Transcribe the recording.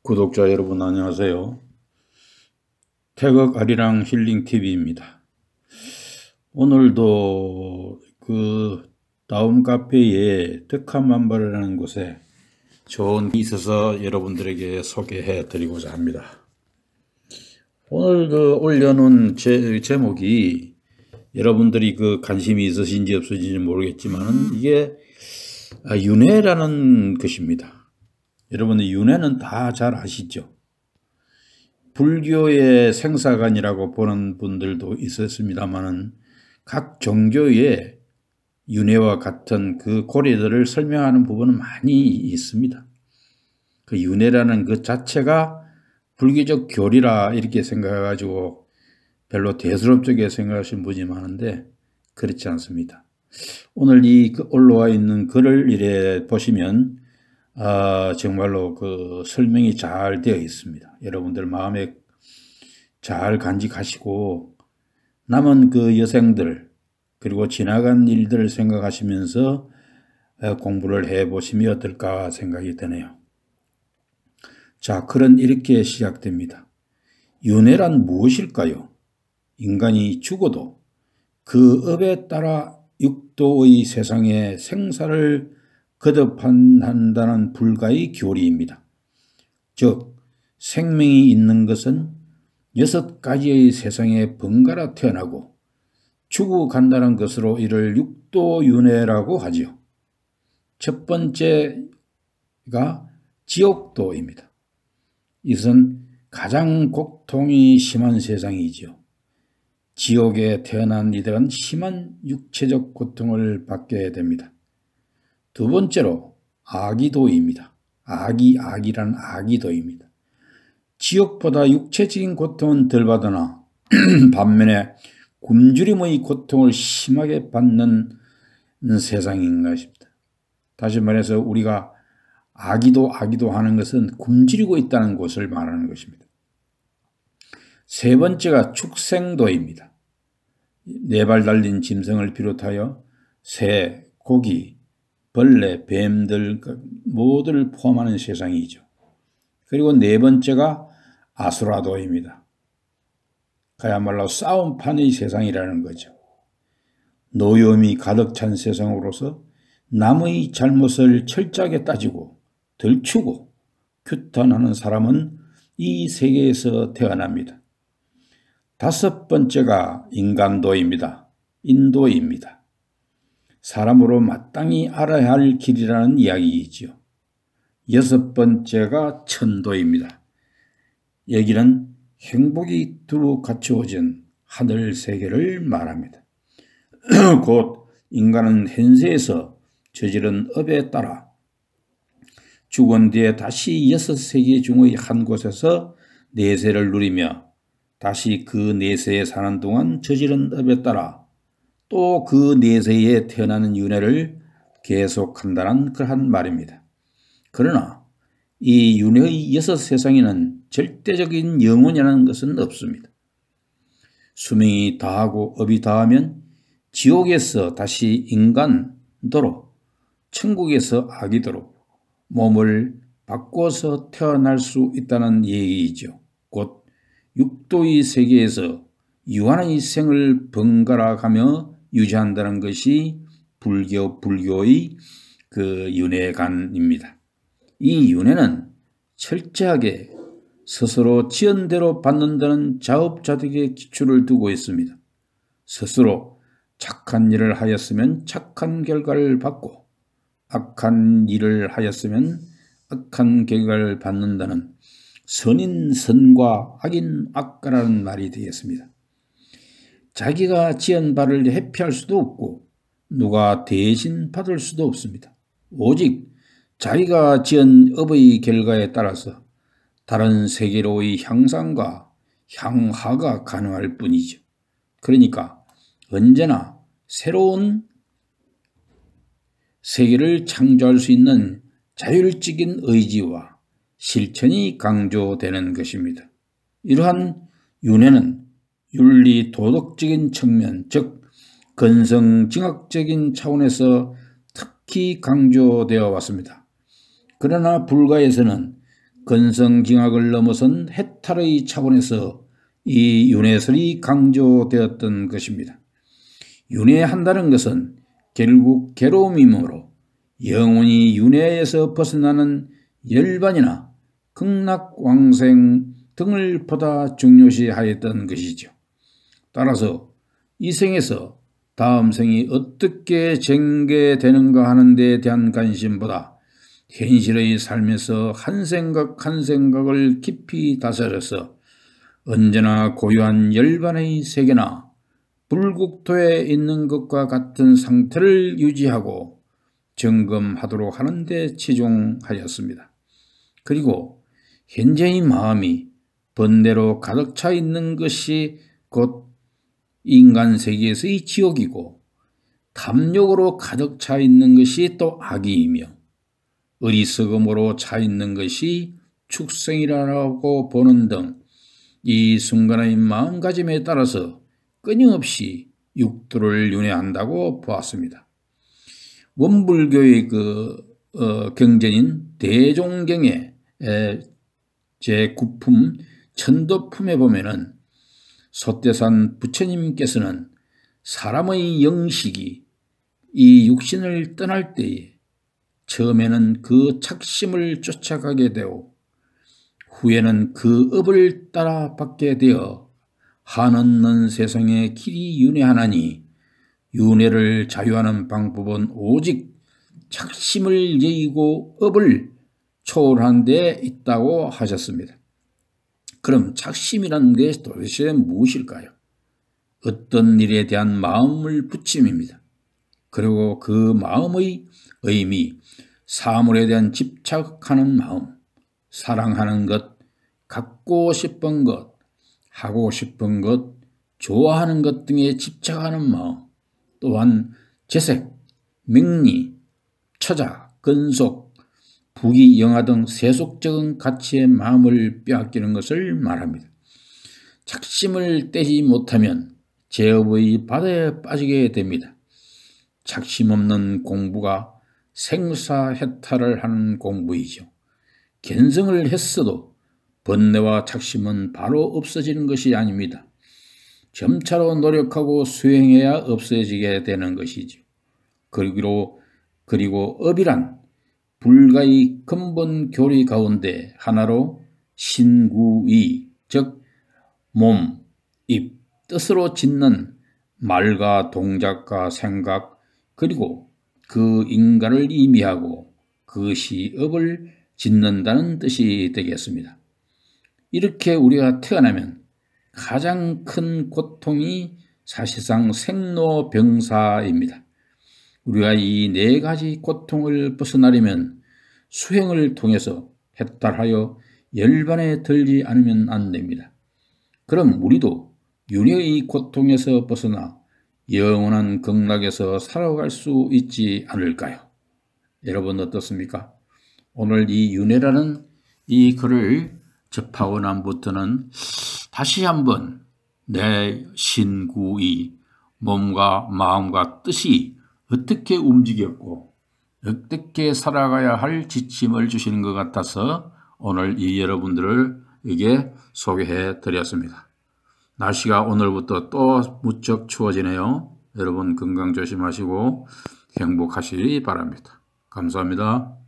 구독자 여러분 안녕하세요. 태극 아리랑 힐링 TV입니다. 오늘도 다음 카페에 득함만발이라는 곳에 좋은 게 있어서 여러분들에게 소개해 드리고자 합니다. 오늘 올려놓은 제목이 여러분들이 관심이 있으신지 없으신지 모르겠지만 이게 윤회라는 것입니다. 여러분들 윤회는 다 잘 아시죠? 불교의 생사관이라고 보는 분들도 있었습니다만은 각 종교의 윤회와 같은 그 고리들을 설명하는 부분은 많이 있습니다. 그 윤회라는 그 자체가 불교적 교리라 이렇게 생각해가지고 별로 대수롭게 생각하시는 분이 많은데 그렇지 않습니다. 오늘 이 올라와 있는 글을 이래 보시면 정말로 설명이 잘 되어 있습니다. 여러분들 마음에 잘 간직하시고 남은 여생들 그리고 지나간 일들을 생각하시면서 공부를 해보시면 어떨까 생각이 드네요. 자, 글은 이렇게 시작됩니다. 윤회란 무엇일까요? 인간이 죽어도 그 업에 따라 육도의 세상에 생사를 거듭한다는 불가의 교리입니다. 즉 생명이 있는 것은 6가지의 세상에 번갈아 태어나고 죽어간다는 것으로 이를 육도윤회라고 하지요. 첫 번째가 지옥도입니다. 이것은 가장 고통이 심한 세상이지요. 지옥에 태어난 이들은 심한 육체적 고통을 받게 됩니다. 두 번째로 아기도입니다. 악이란 아기도입니다. 지옥보다 육체적인 고통은 덜 받으나 반면에 굶주림의 고통을 심하게 받는 세상인 것입니다. 다시 말해서 우리가 아기도 하는 것은 굶주리고 있다는 것을 말하는 것입니다. 세 번째가 축생도입니다. 4발 달린 짐승을 비롯하여 새, 고기, 벌레, 뱀들 모두를 포함하는 세상이죠. 그리고 4번째가 아수라도입니다. 그야말로 싸움판의 세상이라는 거죠. 노여움이 가득 찬 세상으로서 남의 잘못을 철저하게 따지고 들추고 규탄하는 사람은 이 세계에서 태어납니다. 5번째가 인간도입니다. 인도입니다. 사람으로 마땅히 알아야 할 길이라는 이야기이지요. 6번째가 천도입니다. 여기는 행복이 두루 갖추어진 하늘 세계를 말합니다. 곧 인간은 현세에서 저지른 업에 따라 죽은 뒤에 다시 6세계 중의 한 곳에서 내세를 누리며 다시 그 내세에 사는 동안 저지른 업에 따라 또 그 내세에 태어나는 윤회를 계속한다는 그러한 말입니다. 그러나 이 윤회의 6세상에는 절대적인 영원이라는 것은 없습니다. 수명이 다하고 업이 다하면 지옥에서 다시 인간도로 천국에서 아기도로 몸을 바꿔서 태어날 수 있다는 얘기이죠. 곧 육도의 세계에서 유한의 생을 번갈아 가며 유지한다는 것이 불교의 윤회관입니다. 이 윤회는 철저하게 스스로 지은 대로 받는다는 자업자득의 기초를 두고 있습니다. 스스로 착한 일을 하였으면 착한 결과를 받고 악한 일을 하였으면 악한 결과를 받는다는 선인 선과 악인 악과라는 말이 되겠습니다. 자기가 지은 바를 회피할 수도 없고 누가 대신 받을 수도 없습니다. 오직 자기가 지은 업의 결과에 따라서 다른 세계로의 향상과 향하가 가능할 뿐이죠. 그러니까 언제나 새로운 세계를 창조할 수 있는 자율적인 의지와 실천이 강조되는 것입니다. 이러한 윤회는 윤리 도덕적인 측면, 즉 건성징악적인 차원에서 특히 강조되어 왔습니다. 그러나 불가에서는 건성징악을 넘어선 해탈의 차원에서 이 윤회설이 강조되었던 것입니다. 윤회한다는 것은 결국 괴로움이므로 영원히 윤회에서 벗어나는 열반이나 극락왕생 등을 보다 중요시하였던 것이죠. 따라서 이 생에서 다음 생이 어떻게 전개되는가 하는 데 대한 관심보다 현실의 삶에서 한 생각 한 생각을 깊이 다스려서 언제나 고유한 열반의 세계나 불국토에 있는 것과 같은 상태를 유지하고 점검하도록 하는 데 치중하였습니다. 그리고 현재의 마음이 번뇌로 가득 차 있는 것이 곧 인간 세계에서의 지옥이고 탐욕으로 가득 차 있는 것이 또 악이이며 어리석음으로 차 있는 것이 축생이라고 보는 등 이 순간의 마음가짐에 따라서 끊임없이 육도를 윤회한다고 보았습니다. 원불교의 경전인 대종경의 제9품 천도품에 보면은 소태산 부처님께서는 사람의 영식이 이 육신을 떠날 때에 처음에는 그 착심을 쫓아가게 되어 후에는 그 업을 따라 받게 되어 한없는 세상에 길이 윤회하나니 윤회를 자유하는 방법은 오직 착심을 여의고 업을 초월하는 데 있다고 하셨습니다. 그럼 착심이라는 게 도대체 무엇일까요? 어떤 일에 대한 마음을 붙임입니다. 그리고 그 마음의 의미, 사물에 대한 집착하는 마음, 사랑하는 것, 갖고 싶은 것, 하고 싶은 것, 좋아하는 것 등에 집착하는 마음, 또한 재색, 명리, 처자, 근속, 부귀, 영화 등 세속적인 가치의 마음을 빼앗기는 것을 말합니다. 착심을 떼지 못하면 제업의 바다에 빠지게 됩니다. 착심 없는 공부가 생사해탈을 하는 공부이죠. 견성을 했어도 번뇌와 착심은 바로 없어지는 것이 아닙니다. 점차로 노력하고 수행해야 없어지게 되는 것이죠. 그리고 업이란 불가의 근본 교리 가운데 하나로 신구의, 즉 몸, 입, 뜻으로 짓는 말과 동작과 생각, 그리고 그 인간을 의미하고 그것이 업을 짓는다는 뜻이 되겠습니다. 이렇게 우리가 태어나면 가장 큰 고통이 사실상 생로병사입니다. 우리가 이 네 가지 고통을 벗어나려면 수행을 통해서 해탈하여 열반에 들지 않으면 안 됩니다. 그럼 우리도 윤회의 고통에서 벗어나 영원한 극락에서 살아갈 수 있지 않을까요? 여러분 어떻습니까? 오늘 이 윤회라는 이 글을 접하고 난부터는 다시 한번 내 신구의 몸과 마음과 뜻이 어떻게 움직였고 어떻게 살아가야 할 지침을 주시는 것 같아서 오늘 이 여러분들에게 소개해 드렸습니다. 날씨가 오늘부터 또 무척 추워지네요. 여러분 건강 조심하시고 행복하시기 바랍니다. 감사합니다.